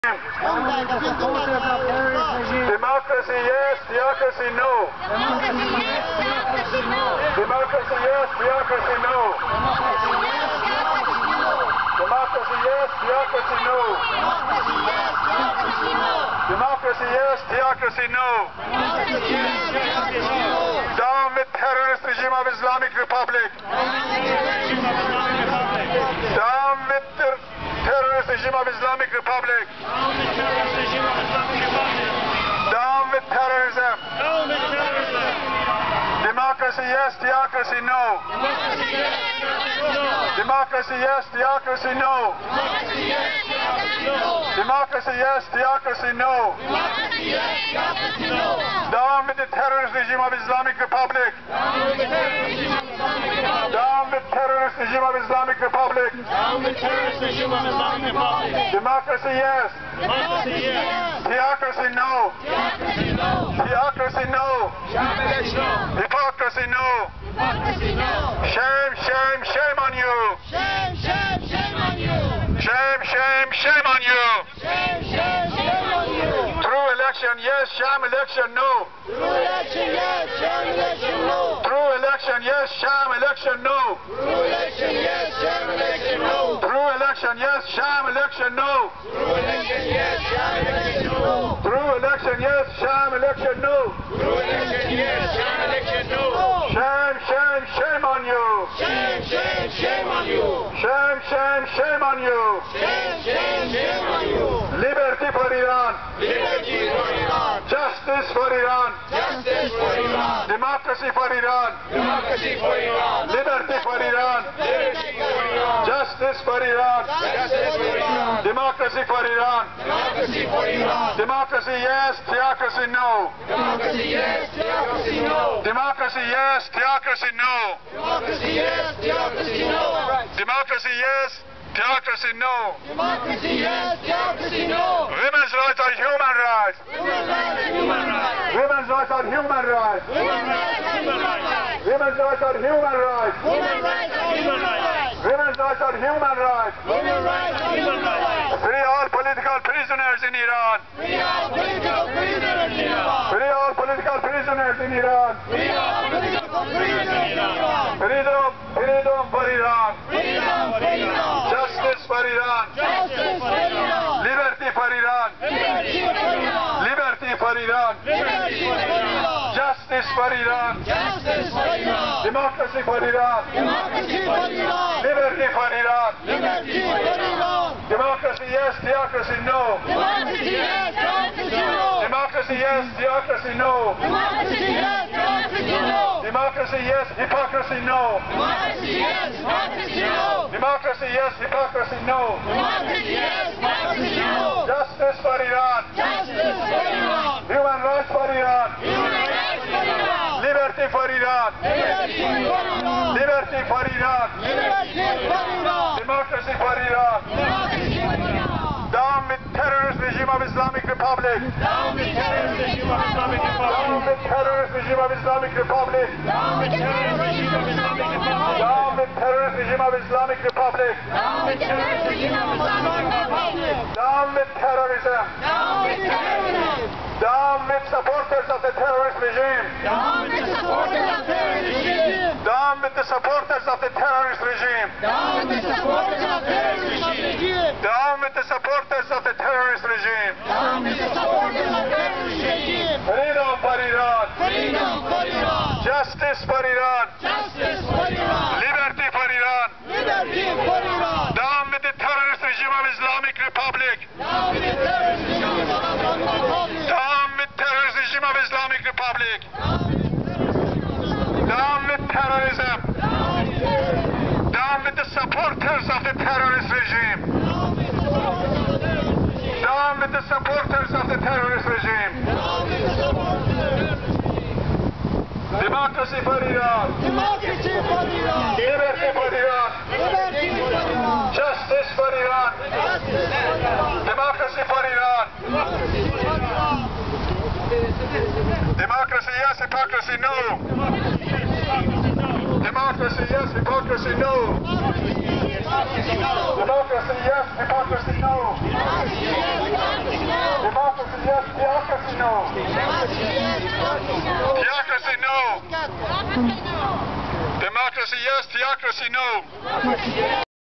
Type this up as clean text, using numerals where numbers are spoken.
Democracy yes, theocracy no. Democracy yes, theocracy no. Democracy yes, theocracy no. Democracy yes, theocracy no. Down with terrorist regime of Islamic Republic. Down with the terrorist regime of Islamic Republic. Down with terrorism. Democracy yes, theocracy no. Democracy yes, theocracy no. Democracy yes, theocracy no. Down with the terrorist regime of Islamic Republic. Down with terrorist regime of Islamic Republic. Democracy yes. Theocracy no. Theocracy no. Hypocrisy no. Shame, shame, shame on you. Shame, shame, shame on you. Shame, shame, shame on you. Shame, shame, shame on you. True election yes, sham election no. True election yes, sham election no. True election yes, sham election no. True election yes, sham election no. True election yes, sham election no. True election yes, sham election no. True election yes, sham election no. True election yes, sham election no. Shame, shame, shame on you. Shame, shame, shame on you. Shame, shame, shame on you. Shame, shame, shame on you. Liberty for Iran. Liberty for Iran. Justice for Iran. Justice for Iran. Democracy for Iran. Democracy for Iran. Liberty for Iran. Liberty for Iran. Justice for Iran. Justice for Iran. Democracy for Iran. Democracy for Iran. Democracy yes, theocracy no. Democracy yes, theocracy no. Democracy yes, theocracy no. Democracy yes, theocracy no. Democracy yes, theocracy no. Democracy yes, theocracy no. Women's rights are human rights. Human rights are human rights. Women's rights are human rights. Human rights are human rights. Women's rights are human rights. Human rights are human rights. Women's rights are human rights. Human rights are human rights. Free all political prisoners in Iran. Free all political prisoners in Iran. Free all political prisoners in Iran. Free all political prisoners in Iran. Freedom, freedom for Iran. Freedom for Iran. Justice for Iran. Justice for Iran. Liberty for Iran. Liberty for Iran. Liberty for Iran. Liberty for Iran. Justice for Iran. Justice for Iran. Democracy for Iran. Democracy for Iran. Liberty for Iran. Liberty for Iran. Democracy yes, theocracy no. Democracy yes, democracy no. Democracy yes, theocracy no. Democracy yes, democracy no. Democracy yes, hypocrisy no. Democracy yes, democracy no. Democracy yes, hypocrisy no. Democracy yes, democracy no. Justice for Iran. Justice for Iran. Human rights for Iran. Human rights for Iran. Liberty for Iran. Liberty for Iran. Liberty for Iran. Liberty for Iran. Democracy for Iran. Democracy for Iran. Down with terrorist regime of Islamic Republic. Down with terrorist regime of Islamic Republic. Down with terrorist regime of Islamic Republic. Down with terrorist regime of Islamic Republic. Down with terrorist regime of Islamic Republic. Down with terrorist regime of Islamic Republic. Down with terrorism. Down with terrorism. Down with supporters of the terrorist regime. Down with the supporters of terrorist regime. Down with the supporters of the terrorist regime. Down with the supporters of terrorist regime. Down with the supporters of the terrorist regime. Down with the supporters of terrorist regime. Freedom for Iran. Freedom for Iran. Justice for Iran. Justice for Iran. Liberty for Iran. Liberty for Iran. Down with the terrorist regime of Islamic Republic. Down with the terrorist regime of Islamic Republic. Down with terrorist regime of Islamic Republic. Down with terrorism. Down with the supporters of the terrorist regime. Down with the supporters of the terrorist regime. Democracy for Iran. Democracy for Iran. Liberty for Iran. Liberty for Iran. Justice for Iran. Justice for Iran. Democracy for Iran. Democracy for Iran. Democracy yes, hypocrisy no. Democracy, yes. Hypocrisy, no. Democracy, yes. Hypocrisy, no. Democracy, yes. Theocracy, no. Theocracy, no. Democracy, yes. Theocracy, no.